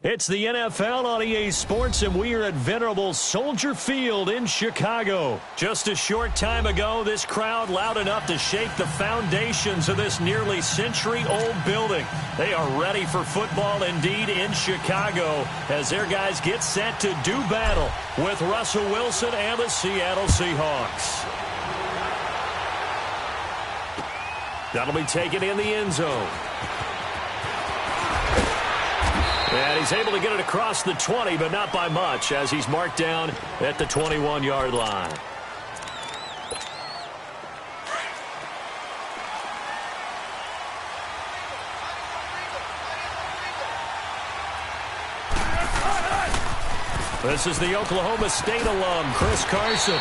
It's the NFL on EA Sports, and we are at venerable Soldier Field in Chicago. Just a short time ago, this crowd loud enough to shake the foundations of this nearly century-old building. They are ready for football indeed in Chicago as their guys get set to do battle with Russell Wilson and the Seattle Seahawks. That'll be taken in the end zone. And he's able to get it across the 20, but not by much, as he's marked down at the 21-yard line. This is the Oklahoma State alum, Chris Carson.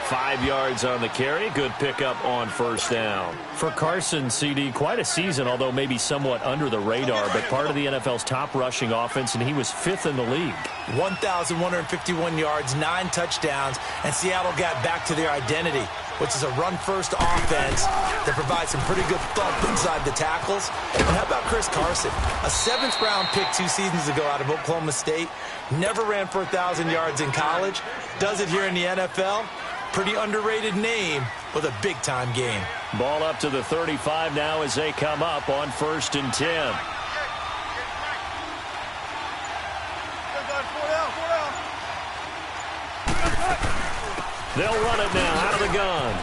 5 yards on the carry. Good pickup on first down. For Carson, CD, quite a season, although maybe somewhat under the radar, but part of the NFL's top rushing offense, and he was 5th in the league. 1,151 yards, 9 touchdowns, and Seattle got back to their identity, which is a run-first offense that provides some pretty good thump inside the tackles. And how about Chris Carson? A 7th-round pick 2 seasons ago out of Oklahoma State. Never ran for 1,000 yards in college. Does it here in the NFL. Pretty underrated name with a big-time game. Ball up to the 35 now as they come up on 1st and 10. They'll run it now out of the gun.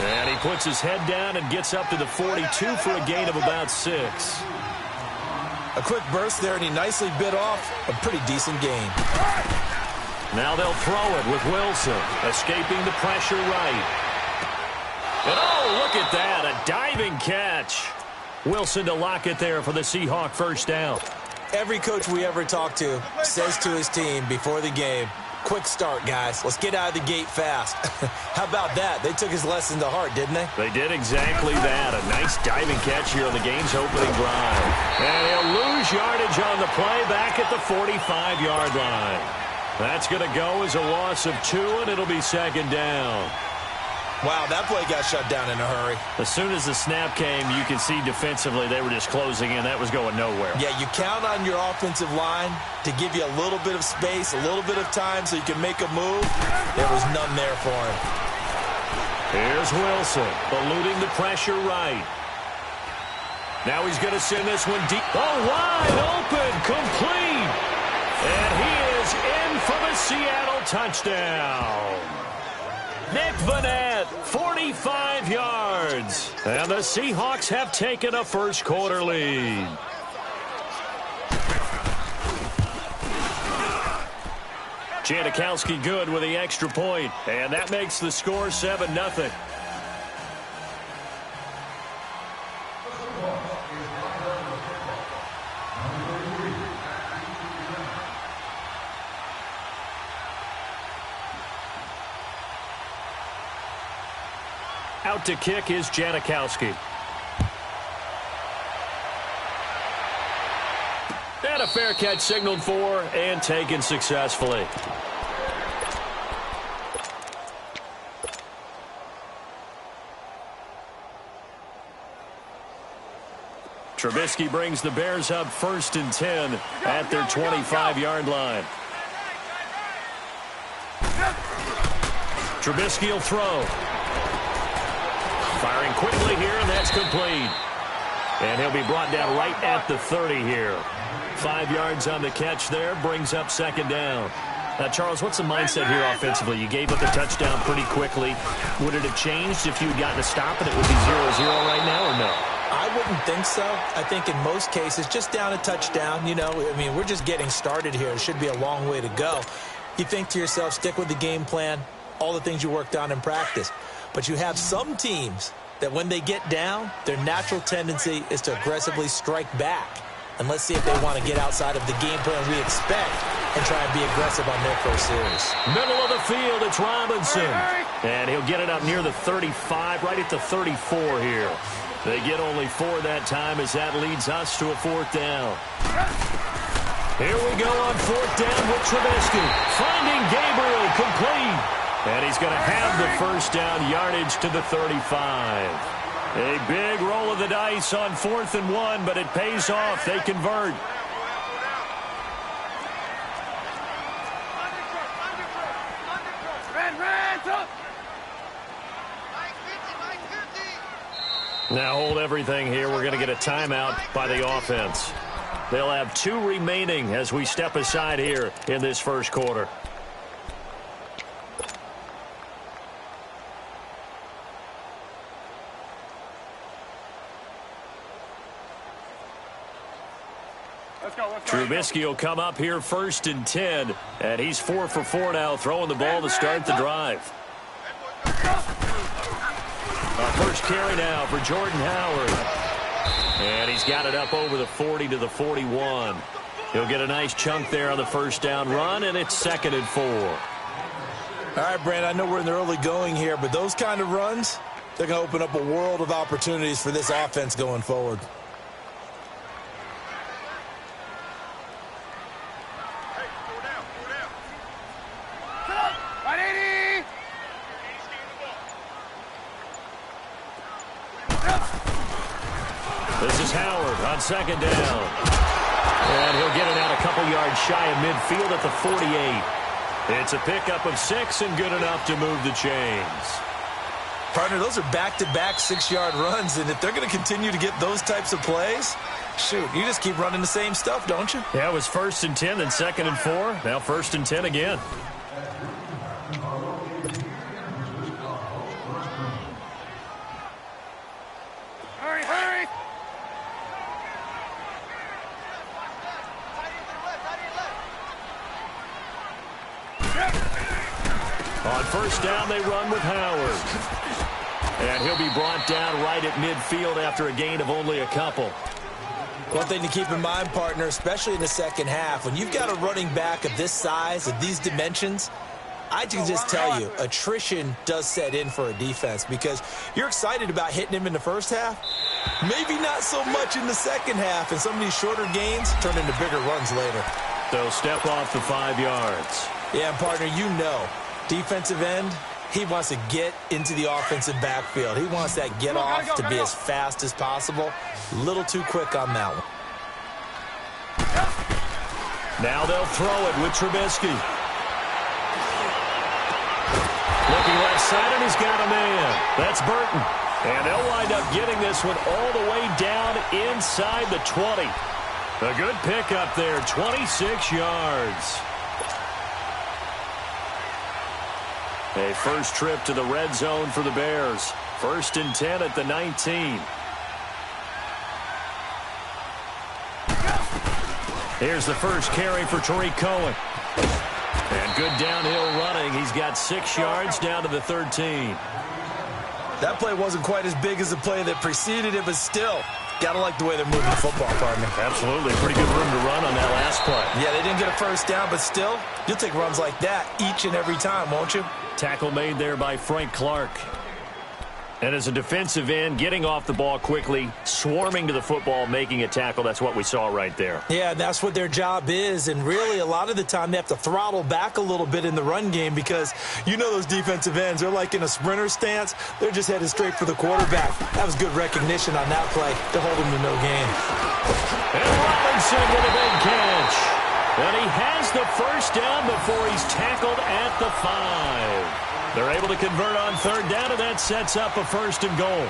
And he puts his head down and gets up to the 42 for a gain of about 6. A quick burst there, and he nicely bit off a pretty decent gain. Now they'll throw it with Wilson, escaping the pressure right. And oh, look at that, a diving catch. Wilson to lock it there for the Seahawk first down. Every coach we ever talk to says to his team before the game, quick start, guys. Let's get out of the gate fast. How about that? They took his lesson to heart, didn't they? They did exactly that. A nice diving catch here on the game's opening drive. And he'll lose yardage on the play back at the 45-yard line. That's going to go as a loss of 2, and it'll be 2nd down. Wow, that play got shut down in a hurry. As soon as the snap came, you could see defensively they were just closing in. That was going nowhere. Yeah, you count on your offensive line to give you a little bit of space, a little bit of time so you can make a move. There was none there for him. Here's Wilson, eluding the pressure right. Now he's going to send this one deep. Oh, wide open, complete. And he is in for the Seattle touchdown. Nick Vannett, 45 yards. And the Seahawks have taken a first-quarter lead. Janikowski good with the extra point. And that makes the score 7-0. Out to kick is Janikowski. And a fair catch signaled for and taken successfully. Trubisky brings the Bears up 1st and 10 at their 25-yard line. Trubisky will throw. Firing quickly here, and that's complete. And he'll be brought down right at the 30 here. 5 yards on the catch there, brings up 2nd down. Now, Charles, what's the mindset here offensively? You gave up the touchdown pretty quickly. Would it have changed if you had gotten a stop and it would be 0-0 right now, or no? I wouldn't think so. I think in most cases, just down a touchdown, you know, I mean, we're just getting started here. It should be a long way to go. You think to yourself, stick with the game plan, all the things you worked on in practice. But you have some teams that when they get down, their natural tendency is to aggressively strike back. And let's see if they want to get outside of the game plan we expect and try and be aggressive on their first series. Middle of the field, it's Robinson. And he'll get it up near the 35, right at the 34 here. They get only 4 that time as that leads us to a 4th down. Here we go on 4th down with Trubisky. Finding Gabriel, complete. And he's going to have the first down yardage to the 35. A big roll of the dice on 4th and 1, but it pays off. They convert. Now hold everything here. We're going to get a timeout by the offense. They'll have 2 remaining as we step aside here in this first quarter. Trubisky will come up here 1st and 10, and he's 4 for 4 now, throwing the ball to start the drive. First carry now for Jordan Howard. And he's got it up over the 40 to the 41. He'll get a nice chunk there on the first down run, and it's 2nd and 4. All right, Brand, I know we're in the early going here, but those kind of runs, they're going to open up a world of opportunities for this offense going forward. This is Howard on 2nd down. And he'll get it out a couple yards shy of midfield at the 48. It's a pickup of 6 and good enough to move the chains. Partner, those are back-to-back 6-yard runs, and if they're going to continue to get those types of plays, shoot, you just keep running the same stuff, don't you? Yeah, it was 1st and 10, then 2nd and 4. Now 1st and 10 again. On 1st down, they run with Howard. And he'll be brought down right at midfield after a gain of only a couple. One thing to keep in mind, partner, especially in the second half, when you've got a running back of this size, of these dimensions, I can just tell you, attrition does set in for a defense because you're excited about hitting him in the first half. Maybe not so much in the second half, and some of these shorter gains turn into bigger runs later. They'll step off the 5 yards. Yeah, and partner, you know, defensive end, he wants to get into the offensive backfield. He wants that get off to be as fast as possible. A little too quick on that one. Now they'll throw it with Trubisky. Looking left side, and he's got a man. That's Burton. And they'll wind up getting this one all the way down inside the 20. A good pickup there, 26 yards. A first trip to the red zone for the Bears. 1st and 10 at the 19. Here's the first carry for Tariq Cohen. And good downhill running. He's got 6 yards down to the 13. That play wasn't quite as big as the play that preceded it, but still, got to like the way they're moving the football, partner. Absolutely. Pretty good room to run on that last play. Yeah, they didn't get a first down, but still, you'll take runs like that each and every time, won't you? Tackle made there by Frank Clark. And as a defensive end, getting off the ball quickly, swarming to the football, making a tackle, that's what we saw right there. Yeah, that's what their job is, and really a lot of the time they have to throttle back a little bit in the run game because you know those defensive ends, they're like in a sprinter stance. They're just headed straight for the quarterback. That was good recognition on that play to hold him to no gain. And Robinson with a big catch. And he has the first down before he's tackled at the 5. They're able to convert on 3rd down, and that sets up a 1st and goal.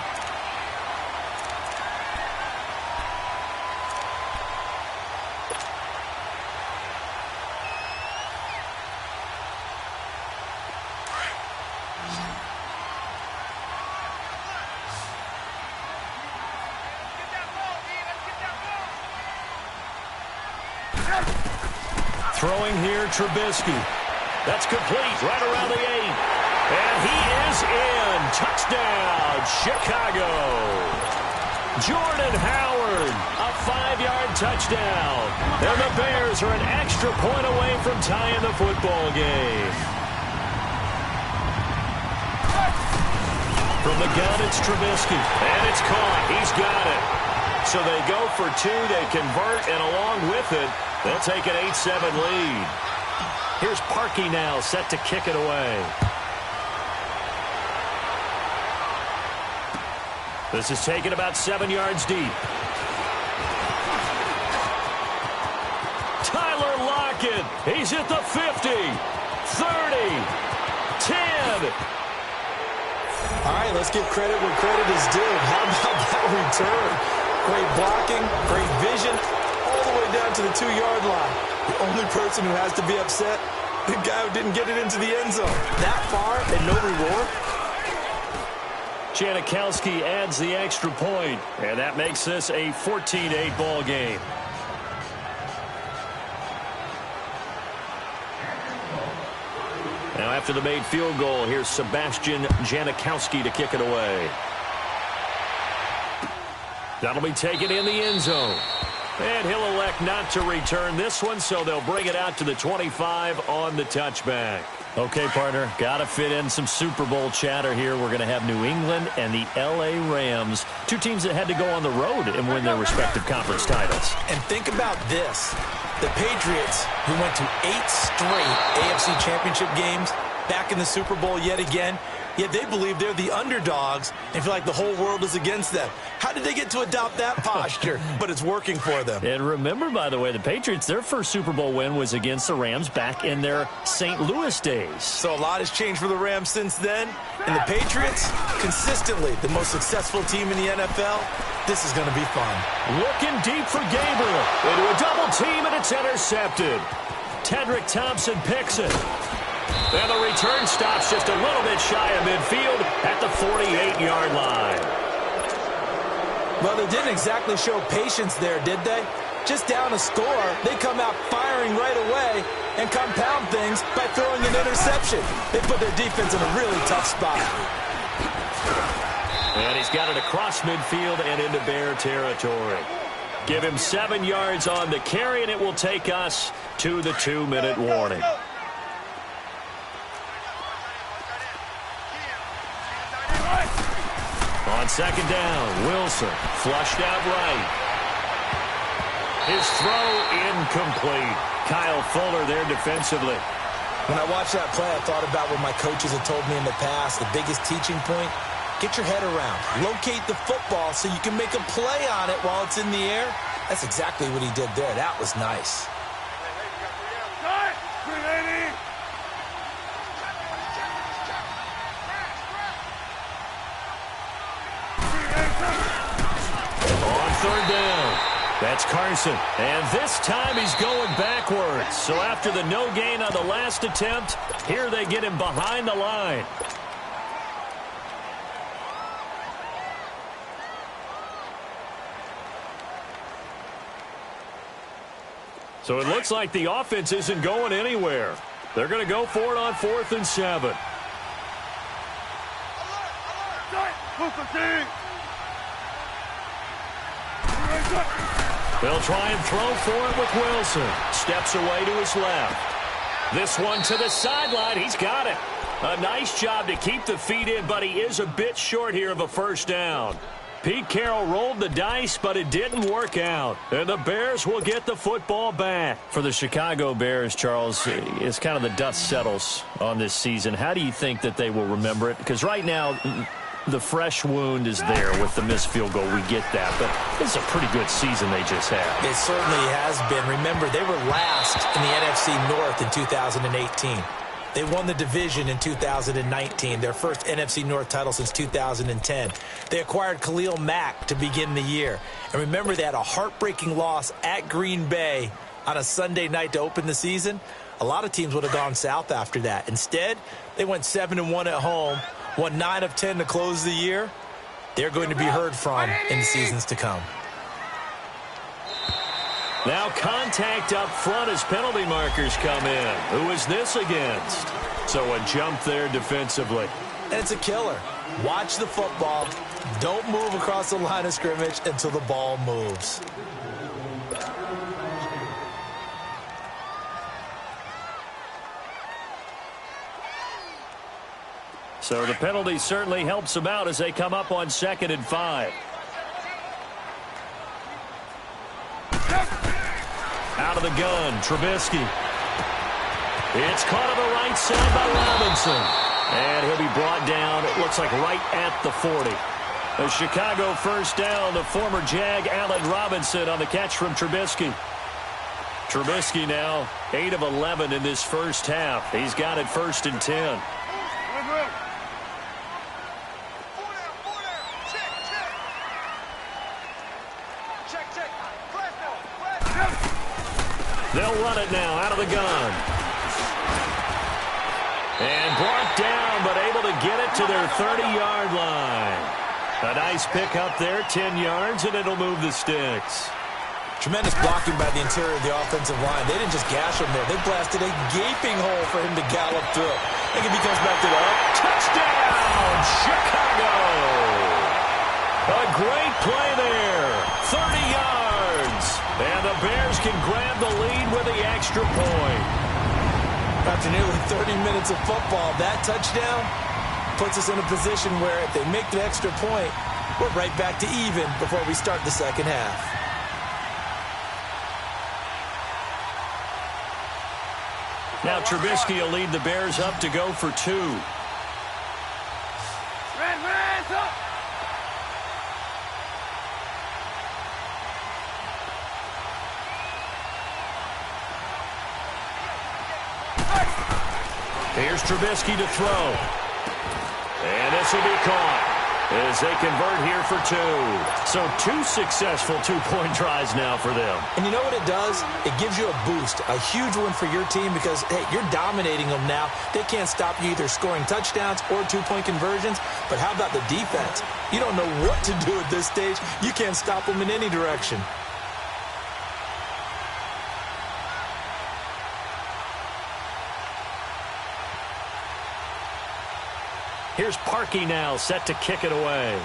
Throwing here, Trubisky. That's complete right around the 8. And he is in. Touchdown, Chicago. Jordan Howard, a 5-yard touchdown. And the Bears are an extra point away from tying the football game. From the gun, it's Trubisky. And it's caught. He's got it. So they go for 2. They convert, and along with it, they'll take an 8-7 lead. Here's Parkey now, set to kick it away. This is taken about 7 yards deep. Tyler Lockett. He's at the 50, 30, 10. All right, let's give credit where credit is due. How about that return? Great blocking, great vision, all the way down to the 2-yard line. The only person who has to be upset, the guy who didn't get it into the end zone. That far and no reward. Janikowski adds the extra point, and that makes this a 14-8 ball game. Now after the made field goal, here's Sebastian Janikowski to kick it away. That'll be taken in the end zone. And he'll elect not to return this one, so they'll bring it out to the 25 on the touchback. Okay, partner, got to fit in some Super Bowl chatter here. We're going to have New England and the L.A. Rams, two teams that had to go on the road and win their respective conference titles. And think about this. The Patriots, who went to 8 straight AFC championship games, back in the Super Bowl yet again, yet they believe they're the underdogs and feel like the whole world is against them. How did they get to adopt that posture? But it's working for them. And remember, by the way, the Patriots, their first Super Bowl win was against the Rams back in their St. Louis days. So a lot has changed for the Rams since then. And the Patriots, consistently the most successful team in the NFL. This is going to be fun. Looking deep for Gabriel. Into a double team, and it's intercepted. Tedrick Thompson picks it. And the return stops just a little bit shy of midfield at the 48-yard line. Well, they didn't exactly show patience there, did they? Just down a score, they come out firing right away and compound things by throwing an interception. They put their defense in a really tough spot. And he's got it across midfield and into Bear territory. Give him 7 yards on the carry, and it will take us to the 2-minute warning. On second down, Wilson flushed out right. His throw incomplete. Kyle Fuller there defensively. When I watched that play, I thought about what my coaches had told me in the past. The biggest teaching point, get your head around. Locate the football so you can make a play on it while it's in the air. That's exactly what he did there. That was nice. Third down. That's Carson. And this time he's going backwards. So after the no gain on the last attempt, here they get him behind the line. So it looks like the offense isn't going anywhere. They're going to go for it on 4th and 7. They'll try and throw for it with Wilson. Steps away to his left. This one to the sideline. He's got it. A nice job to keep the feet in, but he is a bit short here of a first down. Pete Carroll rolled the dice, but it didn't work out. And the Bears will get the football back. For the Chicago Bears, Charles, it's kind of the dust settles on this season. How do you think that they will remember it? Because right now, the fresh wound is there with the missed field goal. We get that, but it's a pretty good season they just had. It certainly has been. Remember, they were last in the NFC North in 2018. They won the division in 2019, their first NFC North title since 2010. They acquired Khalil Mack to begin the year. And remember, they had a heartbreaking loss at Green Bay on a Sunday night to open the season. A lot of teams would have gone south after that. Instead, they went 7-1 at home, won 9 of 10 to close the year. They're going to be heard from in the seasons to come. Now contact up front as penalty markers come in. Who is this against? So a jump there defensively. And it's a killer. Watch the football. Don't move across the line of scrimmage until the ball moves. So the penalty certainly helps them out as they come up on 2nd and 5. Out of the gun, Trubisky. It's caught on the right side by Robinson. And he'll be brought down, it looks like right at the 40. A Chicago first down, the former Jag Allen Robinson on the catch from Trubisky. Trubisky now 8 of 11 in this first half. He's got it 1st and 10. They'll run it now out of the gun. And brought down, but able to get it to their 30-yard line. A nice pick up there, 10 yards, and it'll move the sticks. Tremendous blocking by the interior of the offensive line. They didn't just gash him there. They blasted a gaping hole for him to gallop through. I think if he comes back to the touchdown, Chicago! A great play there, 30 yards. And the Bears can grab the lead with the extra point. After nearly 30 minutes of football, that touchdown puts us in a position where if they make the extra point, we're right back to even before we start the second half. Now Trubisky will lead the Bears up to go for 2. Here's Trubisky to throw. And this will be caught as they convert here for 2. So 2 successful two-point tries now for them. And you know what it does? It gives you a boost, a huge one for your team because, hey, you're dominating them now. They can't stop you either scoring touchdowns or two-point conversions. But how about the defense? You don't know what to do at this stage. You can't stop them in any direction. Here's Parkey now, set to kick it away.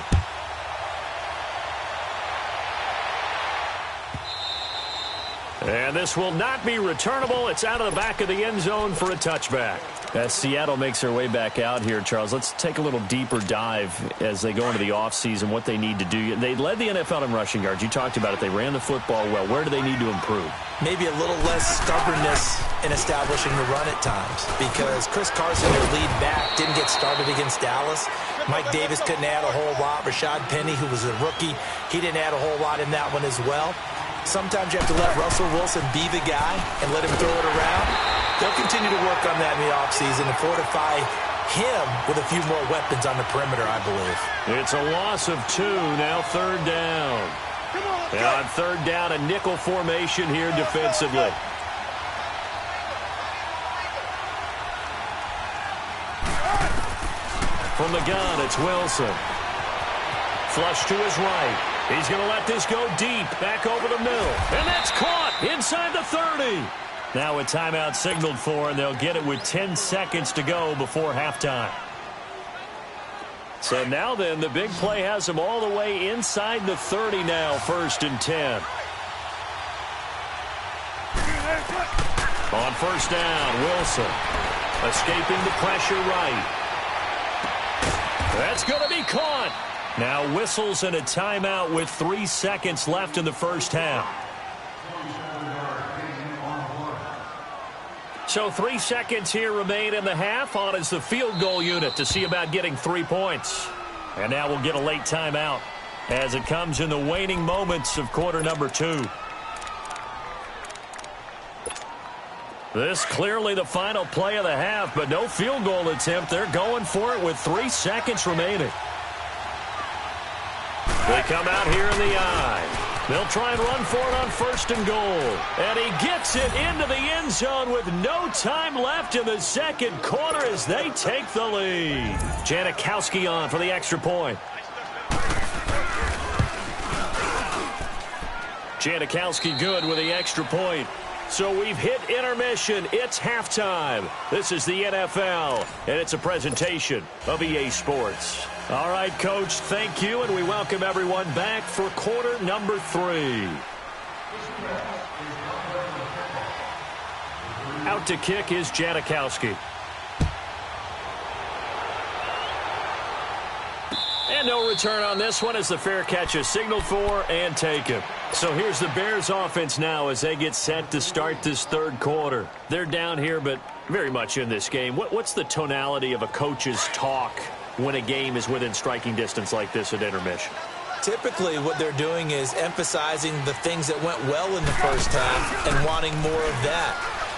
And this will not be returnable. It's out of the back of the end zone for a touchback. As Seattle makes their way back out here, Charles, let's take a little deeper dive as they go into the offseason, what they need to do. They led the NFL in rushing yards. You talked about it. They ran the football well. Where do they need to improve? Maybe a little less stubbornness in establishing the run at times because Chris Carson, their lead back, didn't get started against Dallas. Mike Davis couldn't add a whole lot. Rashad Penny, who was a rookie, he didn't add a whole lot in that one as well. Sometimes you have to let Russell Wilson be the guy and let him throw it around. They'll continue to work on that in the offseason and fortify him with a few more weapons on the perimeter, I believe. It's a loss of 2, now 3rd down. And on 3rd down, a nickel formation here defensively. From the gun, it's Wilson. Flush to his right. He's going to let this go deep, back over the middle. And that's caught inside the 30. Now a timeout signaled for, and they'll get it with 10 seconds to go before halftime. So now then, the big play has them all the way inside the 30 now, 1st and 10. On 1st down, Wilson escaping the pressure right. That's going to be caught. Now whistles and a timeout with 3 seconds left in the first half. So 3 seconds here remain in the half. On is the field goal unit to see about getting 3 points. And now we'll get a late timeout as it comes in the waning moments of quarter number 2. This clearly the final play of the half, but no field goal attempt. They're going for it with 3 seconds remaining. They come out here in the eye. They'll try and run for it on 1st and goal. And he gets it into the end zone with no time left in the second quarter as they take the lead. BrianAkaDaddy's on for the extra point. BrianAkaDaddy good with the extra point. So we've hit intermission. It's halftime. This is the NFL, and it's a presentation of EA Sports. All right, Coach, thank you, and we welcome everyone back for quarter number 3. Out to kick is BrianAkaDaddy. And no return on this one as the fair catch is signaled for and taken. So here's the Bears offense now as they get set to start this 3rd quarter. They're down here, but very much in this game. What's the tonality of a coach's talk when a game is within striking distance like this at intermission? Typically, what they're doing is emphasizing the things that went well in the first half and wanting more of that.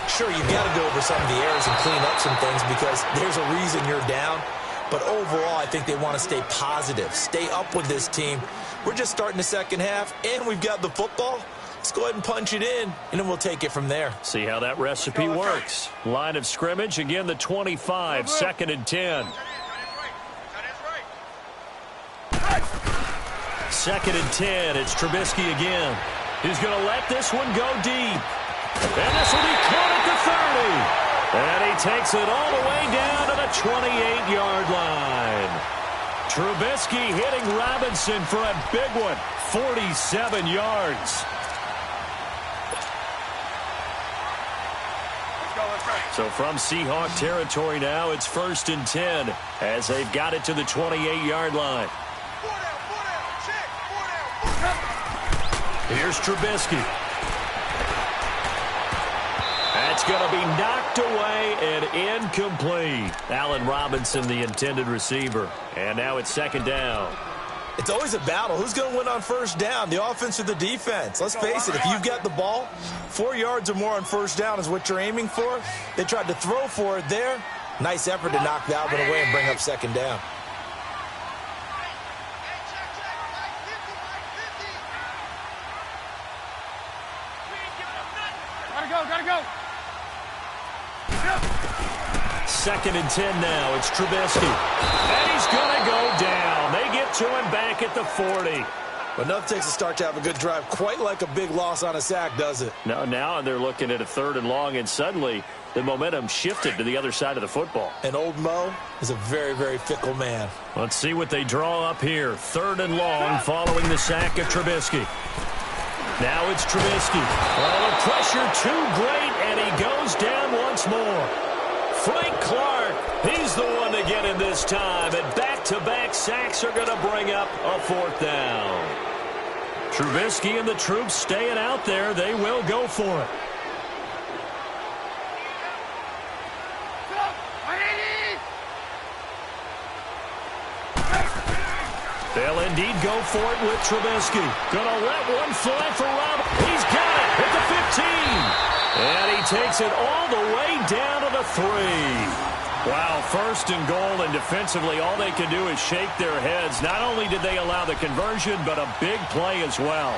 Sure, you've got to go over some of the errors and clean up some things because there's a reason you're down. But overall, I think they want to stay positive, stay up with this team. We're just starting the second half, and we've got the football. Let's go ahead and punch it in, and then we'll take it from there. See how that recipe works. Line of scrimmage, again, the 25, 2nd and 10. 2nd and 10, it's Trubisky again. He's going to let this one go deep. And this will be caught at the 30. And he takes it all the way down to the 28-yard line. Trubisky hitting Robinson for a big one, 47 yards. So from Seahawk territory now, it's 1st and 10 as they've got it to the 28-yard line. Here's Trubisky. That's going to be knocked away and incomplete. Allen Robinson, the intended receiver. And now it's 2nd down. It's always a battle. Who's going to win on 1st down, the offense or the defense? Let's face it, if you've got the ball, 4 yards or more on 1st down is what you're aiming for. They tried to throw for it there. Nice effort to knock that one away and bring up 2nd down. Gotta go. 2nd and 10 now. It's Trubisky. And he's going to go down. They get to him back at the 40. But nothing takes a start to have a good drive, quite like a big loss on a sack, does it? No, now they're looking at a 3rd and long, and suddenly the momentum shifted to the other side of the football. And old Mo is a very, very fickle man. Let's see what they draw up here. 3rd and long following the sack of Trubisky. Now it's Trubisky. Oh, the pressure too great, and he goes down once more. Frank Clark, he's the one to get in this time, and back-to-back sacks are going to bring up a 4th down. Trubisky and the troops staying out there. They will go for it. They'll indeed go for it with Trubisky. Gonna let one fly for Rob. He's got it at the 15. And he takes it all the way down to the 3. Wow, 1st and goal, and defensively all they can do is shake their heads. Not only did they allow the conversion, but a big play as well.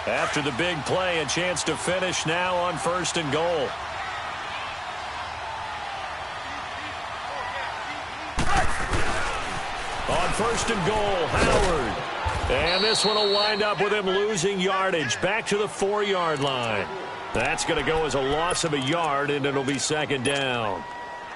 After the big play, a chance to finish now on 1st and goal. On 1st and goal, Howard. And this one will wind up with him losing yardage back to the 4-yard line. That's going to go as a loss of a yard, and it'll be 2nd down.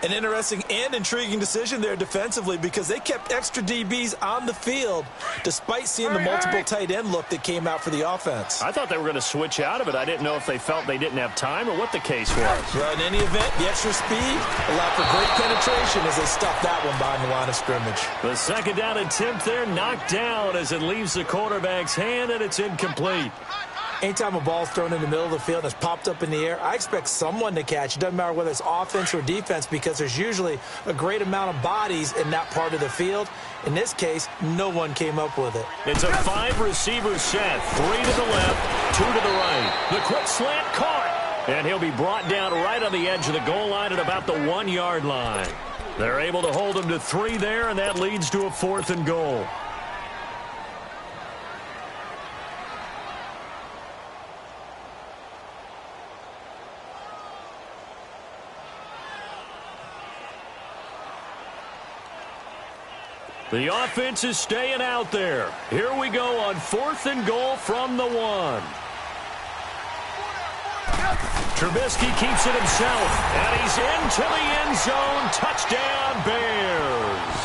An interesting and intriguing decision there defensively because they kept extra DBs on the field despite seeing the multiple tight end look that came out for the offense. I thought they were going to switch out of it. I didn't know if they felt they didn't have time or what the case was. Well, in any event, the extra speed allowed for great penetration as they stuffed that one behind the line of scrimmage. The 2nd down attempt there knocked down as it leaves the quarterback's hand, and it's incomplete. Anytime a ball's thrown in the middle of the field and it's popped up in the air, I expect someone to catch. It doesn't matter whether it's offense or defense because there's usually a great amount of bodies in that part of the field. In this case, no one came up with it. It's a 5-receiver set. 3 to the left, 2 to the right. The quick slant caught. And he'll be brought down right on the edge of the goal line at about the 1-yard line. They're able to hold him to 3 there, and that leads to a 4th and goal. The offense is staying out there. Here we go on 4th and goal from the 1. Trubisky keeps it himself, and he's into the end zone. Touchdown, Bears.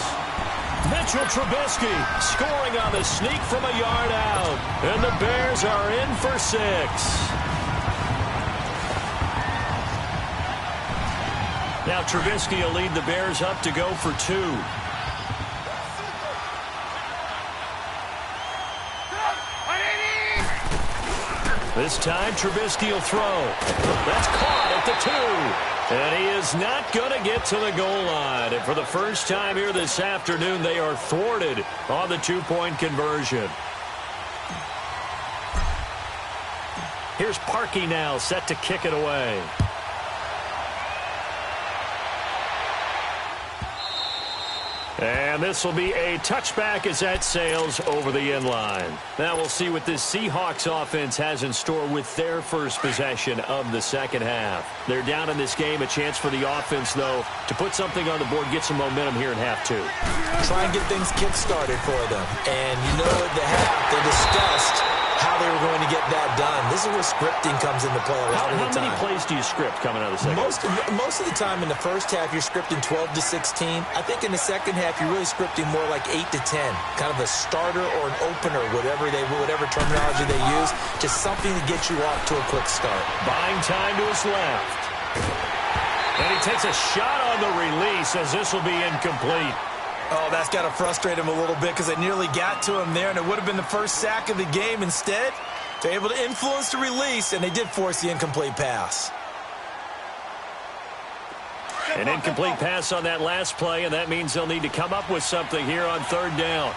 Mitchell Trubisky scoring on the sneak from a yard out, and the Bears are in for 6. Now Trubisky will lead the Bears up to go for 2. This time, Trubisky will throw. That's caught at the 2. And he is not going to get to the goal line. And for the first time here this afternoon, they are thwarted on the 2-point conversion. Here's Parkey now, set to kick it away. And this will be a touchback as that sails over the end line. Now we'll see what this Seahawks offense has in store with their first possession of the second half. They're down in this game. A chance for the offense, though, to put something on the board, get some momentum here in half two. Try and get things kick-started for them. And you know at the half, they discussed how they were going to get that done. This is where scripting comes into play a lot of the time. How many plays do you script coming out of the second half? Most of the time in the first half, you're scripting 12 to 16. I think in the second half, you're really scripting more like 8 to 10. Kind of a starter or an opener, whatever terminology they use. Just something to get you off to a quick start. Buying time to his left. And he takes a shot on the release as this will be incomplete. Oh, that's got to frustrate him a little bit because they nearly got to him there, and it would have been the first sack of the game. Instead, they're able to influence the release, and they did force the incomplete pass. An incomplete pass on that last play, and that means they'll need to come up with something here on third down.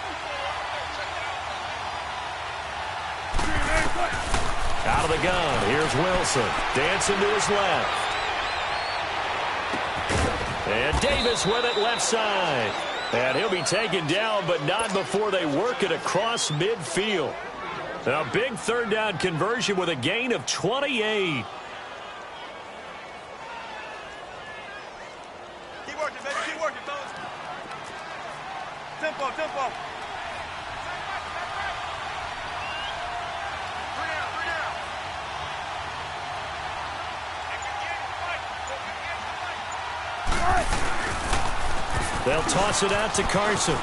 Out of the gun, here's Wilson. Dancing to his left. And Davis with it left side. And he'll be taken down, but not before they work it across midfield. A big third down conversion with a gain of 28. Keep working, baby. Keep working, fellas. Tempo, tempo. They'll toss it out to Carson.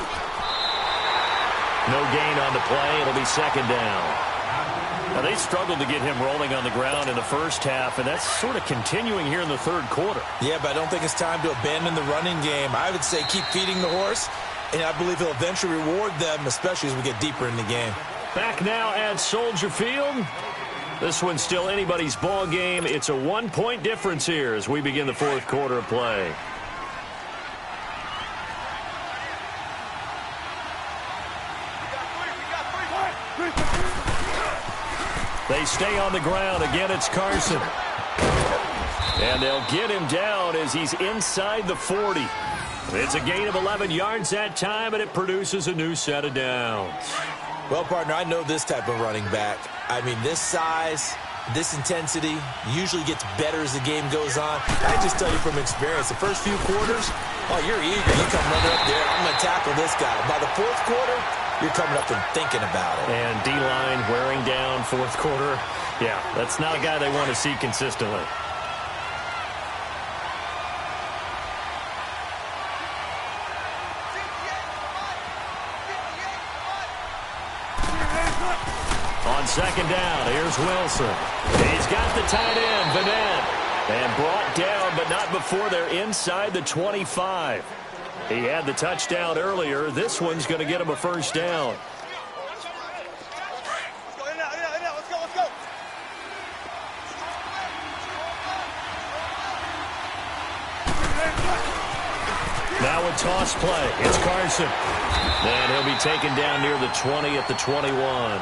No gain on the play. It'll be second down. Now, they struggled to get him rolling on the ground in the first half, and that's sort of continuing here in the third quarter. Yeah, but I don't think it's time to abandon the running game. I would say keep feeding the horse, and I believe he'll eventually reward them, especially as we get deeper in the game. Back now at Soldier Field. This one's still anybody's ball game. It's a 1-point difference here as we begin the fourth quarter of play. They stay on the ground. Again, it's Carson. And they'll get him down as he's inside the 40. It's a gain of 11 yards that time, and it produces a new set of downs. Well, partner, I know this type of running back. I mean, this size, this intensity usually gets better as the game goes on. I just tell you from experience, the first few quarters, oh, you're eager. You come running up there. I'm going to tackle this guy. By the fourth quarter, you're coming up and thinking about it. And D-line wearing down fourth quarter. Yeah, that's not a guy they want to see consistently. On second down, here's Wilson. He's got the tight end, Vanette. And brought down, but not before they're inside the 25. He had the touchdown earlier. This one's going to get him a first down. Let's go. Now a toss play. It's Carson. And he'll be taken down near the 20 at the 21.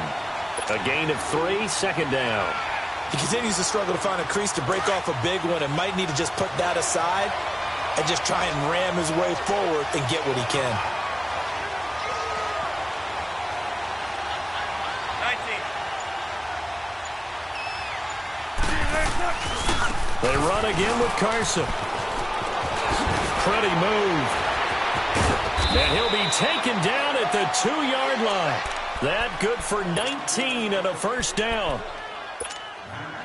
A gain of 3, second down. He continues to struggle to find a crease to break off a big one and might need to just put that aside and just try and ram his way forward and get what he can. 19. They run again with Carson. Pretty move. And he'll be taken down at the 2-yard line. That good for 19 and a first down.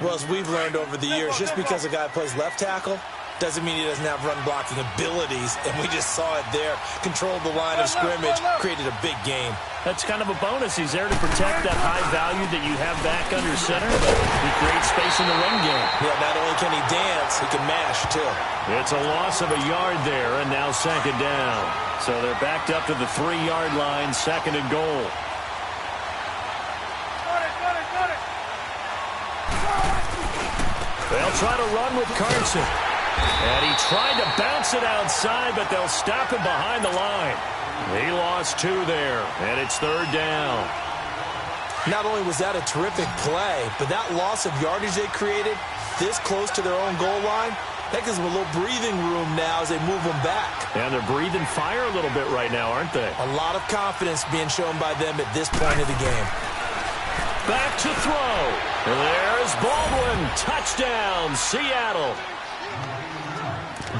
Well, as we've learned over the years, just because a guy plays left tackle doesn't mean he doesn't have run-blocking abilities, and we just saw it there. Controlled the line of scrimmage, created a big game. That's kind of a bonus. He's there to protect that high value that you have back under center, but he creates space in the run game. Yeah, not only can he dance, he can mash, too. It's a loss of a yard there, and now second down. So they're backed up to the 3-yard line, second and goal. They'll try to run with Carson. And he tried to bounce it outside, but they'll stop him behind the line. He lost 2 there, and it's third down. Not only was that a terrific play, but that loss of yardage they created this close to their own goal line, that gives them a little breathing room now as they move them back. And they're breathing fire a little bit right now, aren't they? A lot of confidence being shown by them at this point of the game. Back to throw. There's Baldwin. Touchdown, Seattle.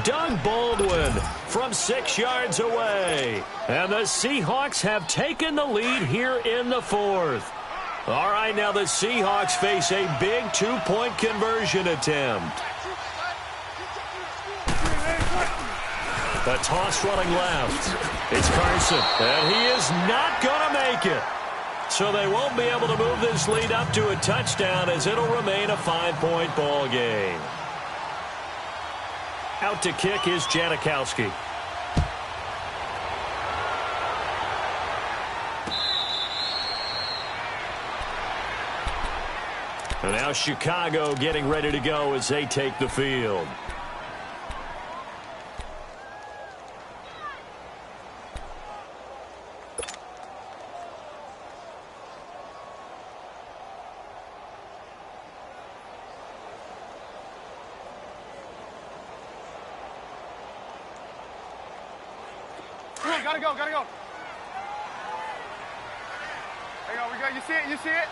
Doug Baldwin from 6 yards away. And the Seahawks have taken the lead here in the 4th. All right, now the Seahawks face a big 2-point conversion attempt. A toss running left. It's Carson, and he is not going to make it. So they won't be able to move this lead up to a touchdown as it'll remain a 5-point ball game. Out to kick is Janikowski. And now Chicago getting ready to go as they take the field. Gotta go. There you go, we got, you see it?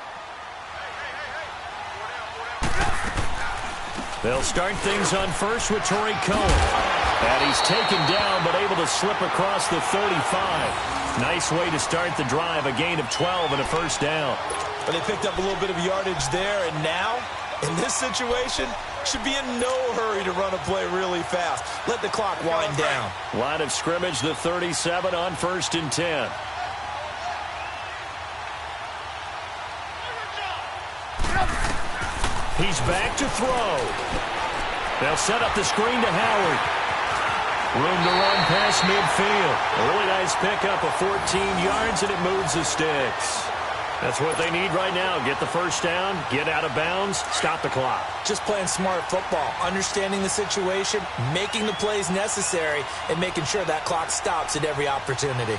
They'll start things on first with Torrey Cohen. And he's taken down, but able to slip across the 35. Nice way to start the drive, a gain of 12 and a first down. But they picked up a little bit of yardage there, and now, in this situation, should be in no hurry to run a play really fast. Let the clock wind down. Line of scrimmage, the 37 on 1st and 10. He's back to throw. They'll set up the screen to Howard. Room to run past midfield. A really nice pickup of 14 yards, and it moves the sticks. That's what they need right now. Get the first down, get out of bounds, stop the clock. Just playing smart football, understanding the situation, making the plays necessary, and making sure that clock stops at every opportunity.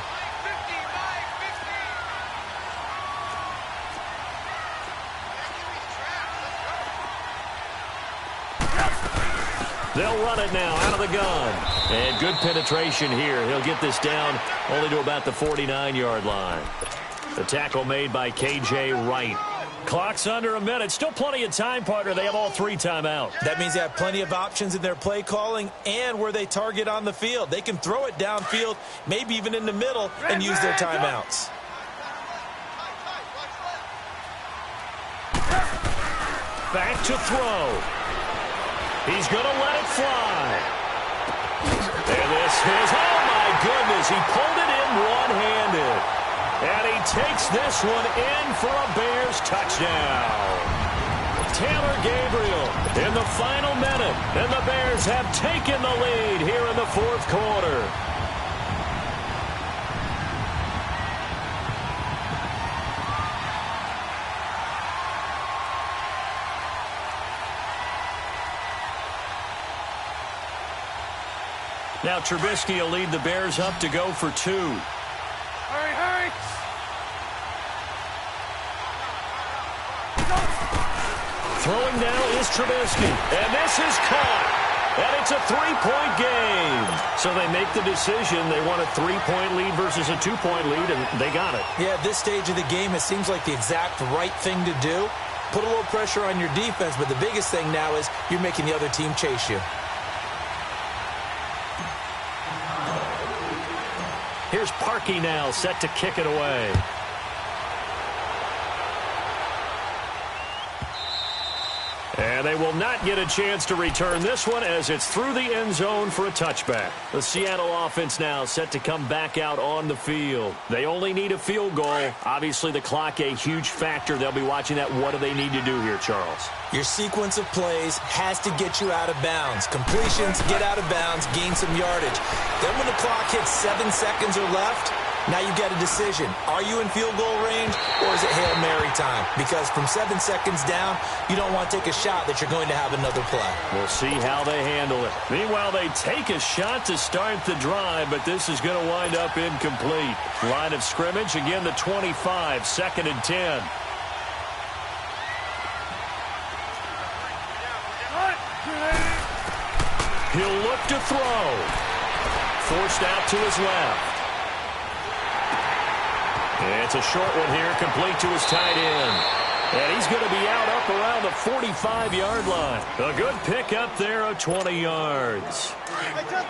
They'll run it now out of the gun. And good penetration here. He'll get this down only to about the 49-yard line. The tackle made by K.J. Wright. Clock's under a minute. Still plenty of time, partner. They have all 3 timeouts. That means they have plenty of options in their play calling and where they target on the field. They can throw it downfield, maybe even in the middle, and use their timeouts. Back to throw. He's going to let it fly. And this is, oh my goodness, he pulled it in one-handed. And he takes this one in for a Bears touchdown. Taylor Gabriel in the final minute. And the Bears have taken the lead here in the 4th quarter. Now Trubisky will lead the Bears up to go for 2. Hurry. Throwing now is Trubisky. And this is caught. And it's a 3-point game. So they make the decision. They want a 3-point lead versus a 2-point lead, and they got it. Yeah, at this stage of the game, it seems like the exact right thing to do. Put a little pressure on your defense, but the biggest thing now is you're making the other team chase you. Here's Parkey now, set to kick it away. And they will not get a chance to return this one as it's through the end zone for a touchback. The Seattle offense now set to come back out on the field. They only need a field goal. Obviously, the clock a huge factor. They'll be watching that. What do they need to do here, Charles? Your sequence of plays has to get you out of bounds. Completions, get out of bounds, gain some yardage. Then when the clock hits 7 seconds or left, now you get a decision. Are you in field goal range, or is it Hail Mary time? Because from 7 seconds down, you don't want to take a shot that you're going to have another play. We'll see how they handle it. Meanwhile, they take a shot to start the drive, but this is going to wind up incomplete. Line of scrimmage, again, the 25, 2nd and 10. to throw. Forced out to his left. And it's a short one here, complete to his tight end. And he's going to be out up around the 45-yard line. A good pickup there of 20 yards.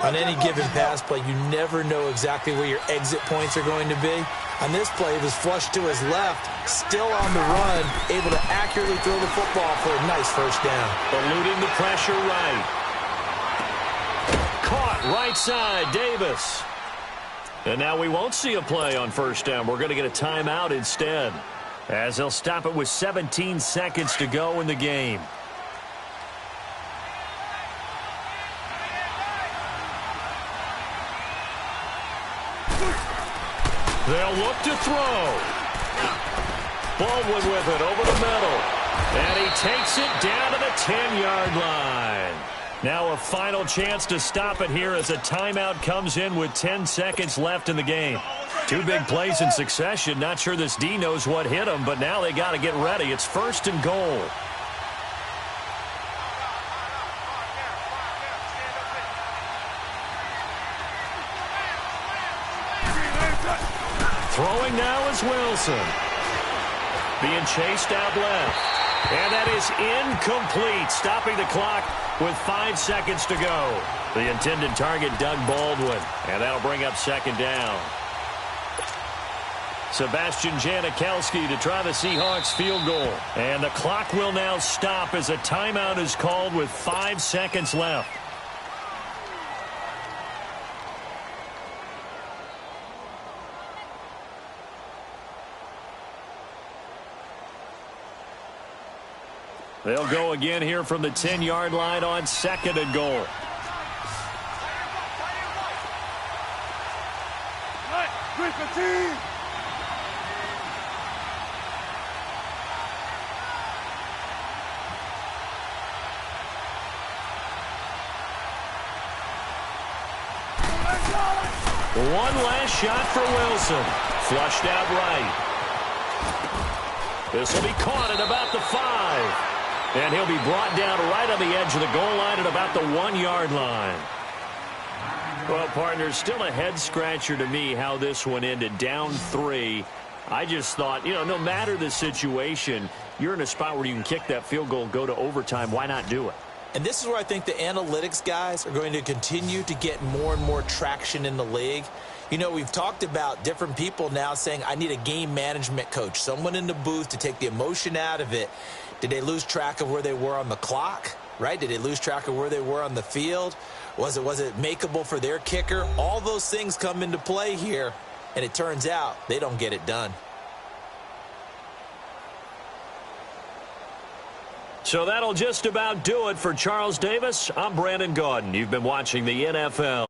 On any given pass play, you never know exactly where your exit points are going to be. On this play, it was flushed to his left, still on the run, able to accurately throw the football for a nice first down. Eluding the pressure right. Caught right side, Davis. And now we won't see a play on first down. We're going to get a timeout instead, as they'll stop it with 17 seconds to go in the game. They'll look to throw. Baldwin with it over the middle. And he takes it down to the 10-yard line. Now a final chance to stop it here as a timeout comes in with 10 seconds left in the game. Two big plays in succession. Not sure this D knows what hit him, but now they got to get ready. It's 1st and goal. Throwing now is Wilson. Being chased out left. And that is incomplete, stopping the clock with 5 seconds to go. The intended target, Doug Baldwin. And that'll bring up 2nd down. Sebastian Janikowski to try the Seahawks field goal. And the clock will now stop as a timeout is called with 5 seconds left. They'll go again here from the 10-yard line on 2nd and goal. One last shot for Wilson. Flushed out right. This will be caught at about the 5. And he'll be brought down right on the edge of the goal line at about the 1-yard line. Well, partner, still a head-scratcher to me how this one ended. Down 3. I just thought, no matter the situation, you're in a spot where you can kick that field goal, go to overtime. Why not do it? And this is where I think the analytics guys are going to continue to get more and more traction in the league. We've talked about different people now saying, I need a game management coach, someone in the booth to take the emotion out of it. Did they lose track of where they were on the clock, right? Did they lose track of where they were on the field? Was it makeable for their kicker? All those things come into play here, and it turns out they don't get it done. So that'll just about do it for Charles Davis. I'm Brandon Gaudin. You've been watching the NFL.